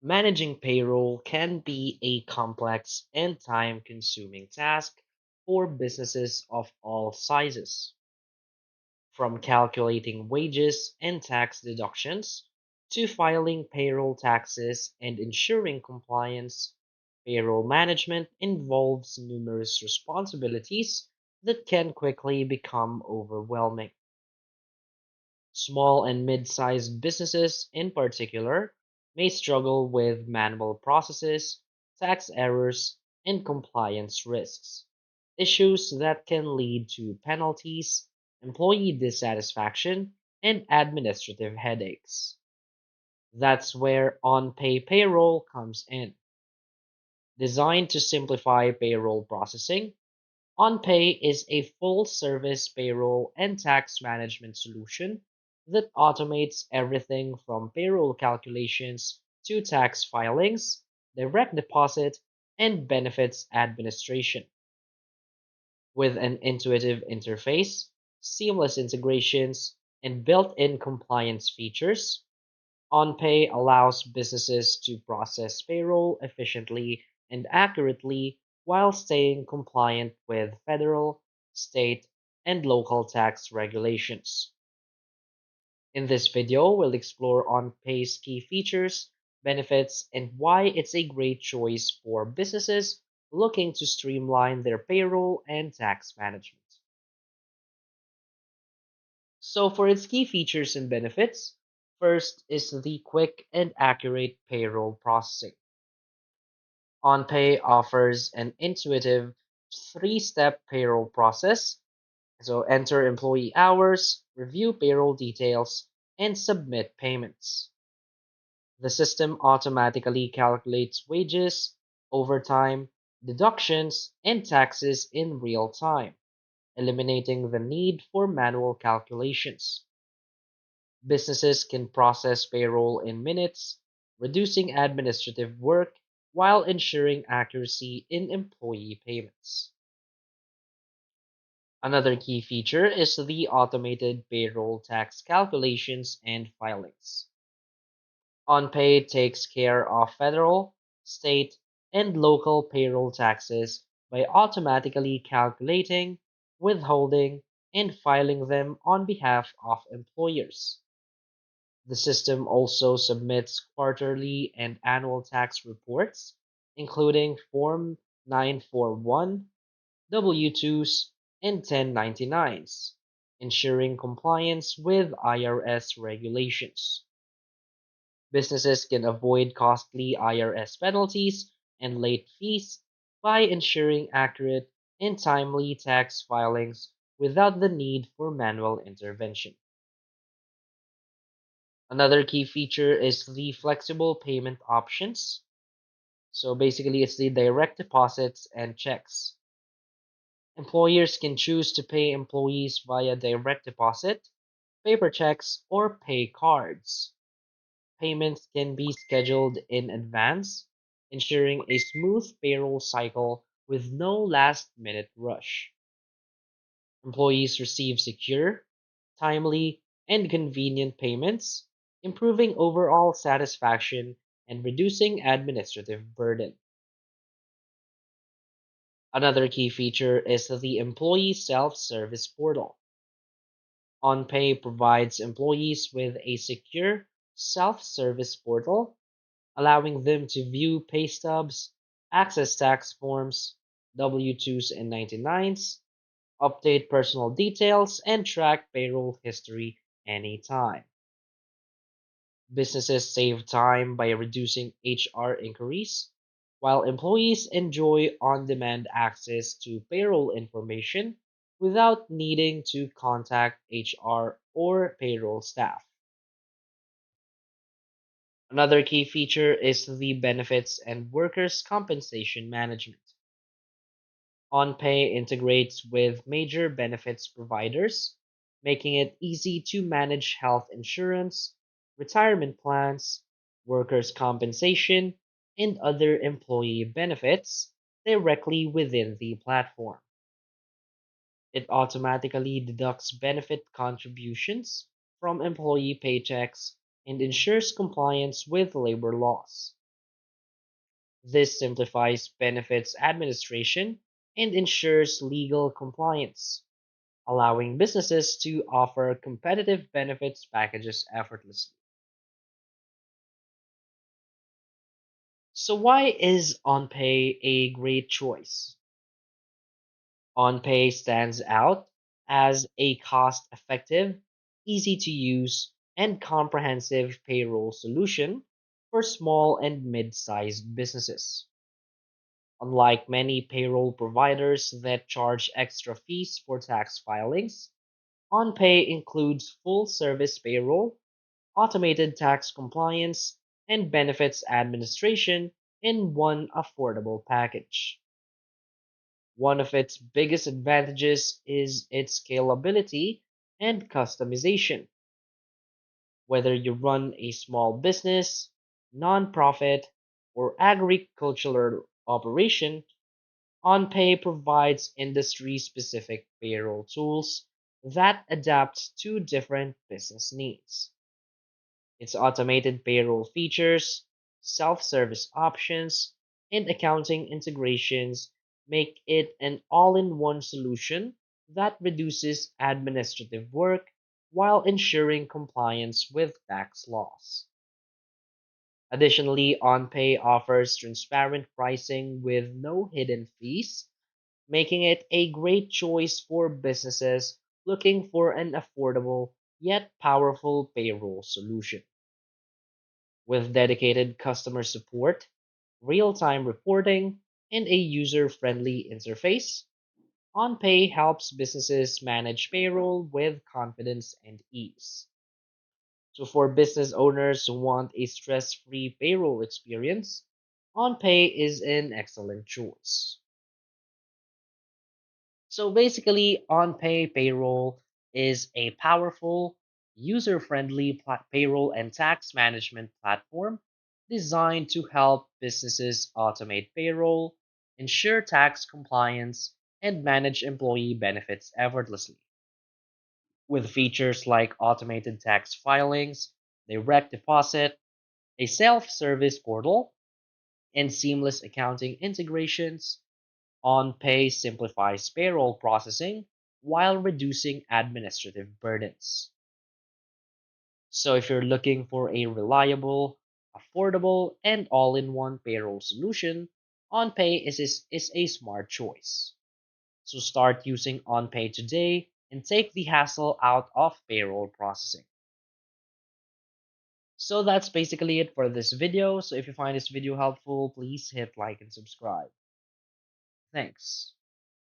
Managing payroll can be a complex and time consuming task for businesses of all sizes. From calculating wages and tax deductions to filing payroll taxes and ensuring compliance, payroll management involves numerous responsibilities that can quickly become overwhelming. Small and mid-sized businesses, in particular, may struggle with manual processes, tax errors, and compliance risks, issues that can lead to penalties, employee dissatisfaction, and administrative headaches. That's where OnPay Payroll comes in. Designed to simplify payroll processing, OnPay is a full-service payroll and tax management solution that automates everything from payroll calculations to tax filings, direct deposit, and benefits administration. With an intuitive interface, seamless integrations, and built-in compliance features, OnPay allows businesses to process payroll efficiently and accurately while staying compliant with federal, state, and local tax regulations. In this video, we'll explore OnPay's key features, benefits, and why it's a great choice for businesses looking to streamline their payroll and tax management. So, for its key features and benefits, first is the quick and accurate payroll processing. OnPay offers an intuitive three-step payroll process. So enter employee hours, review payroll details, and submit payments. The system automatically calculates wages, overtime, deductions, and taxes in real time, eliminating the need for manual calculations. Businesses can process payroll in minutes, reducing administrative work while ensuring accuracy in employee payments. Another key feature is the automated payroll tax calculations and filings. OnPay takes care of federal, state, and local payroll taxes by automatically calculating, withholding, and filing them on behalf of employers. The system also submits quarterly and annual tax reports, including Form 941, W-2s, and 1099s, ensuring compliance with IRS regulations. Businesses can avoid costly IRS penalties and late fees by ensuring accurate and timely tax filings without the need for manual intervention. Another key feature is the flexible payment options. So basically, it's the direct deposits and checks. Employers can choose to pay employees via direct deposit, paper checks, or pay cards. Payments can be scheduled in advance, ensuring a smooth payroll cycle with no last minute rush. Employees receive secure, timely, and convenient payments, improving overall satisfaction and reducing administrative burden. Another key feature is the employee self service portal. OnPay provides employees with a secure self service portal, allowing them to view pay stubs, access tax forms, W-2s and 99s, update personal details, and track payroll history anytime. Businesses save time by reducing HR inquiries, while employees enjoy on demand access to payroll information without needing to contact HR or payroll staff. Another key feature is the benefits and workers' compensation management. OnPay integrates with major benefits providers, making it easy to manage health insurance, retirement plans, workers' compensation, and other employee benefits directly within the platform. It automatically deducts benefit contributions from employee paychecks and ensures compliance with labor laws. This simplifies benefits administration and ensures legal compliance, allowing businesses to offer competitive benefits packages effortlessly. So, why is OnPay a great choice? OnPay stands out as a cost effective, easy to use, and comprehensive payroll solution for small and mid sized businesses. Unlike many payroll providers that charge extra fees for tax filings, OnPay includes full service payroll, automated tax compliance, and benefits administration in one affordable package. One of its biggest advantages is its scalability and customization. Whether you run a small business, nonprofit, or agricultural operation, OnPay provides industry specific payroll tools that adapt to different business needs. Its automated payroll features, self service options, and accounting integrations make it an all in one solution that reduces administrative work while ensuring compliance with tax laws. Additionally, OnPay offers transparent pricing with no hidden fees, making it a great choice for businesses looking for an affordable yet powerful payroll solution. With dedicated customer support, real time reporting, and a user friendly interface, OnPay helps businesses manage payroll with confidence and ease. So, for business owners who want a stress free payroll experience, OnPay is an excellent choice. So basically, OnPay Payroll is a powerful, user-friendly payroll and tax management platform designed to help businesses automate payroll, ensure tax compliance, and manage employee benefits effortlessly. With features like automated tax filings, direct deposit, a self-service portal, and seamless accounting integrations, OnPay simplifies payroll processing while reducing administrative burdens. So, if you're looking for a reliable, affordable, and all in one payroll solution, OnPay is a smart choice. So, start using OnPay today and take the hassle out of payroll processing. So, that's basically it for this video. So, if you find this video helpful, please hit like and subscribe. Thanks.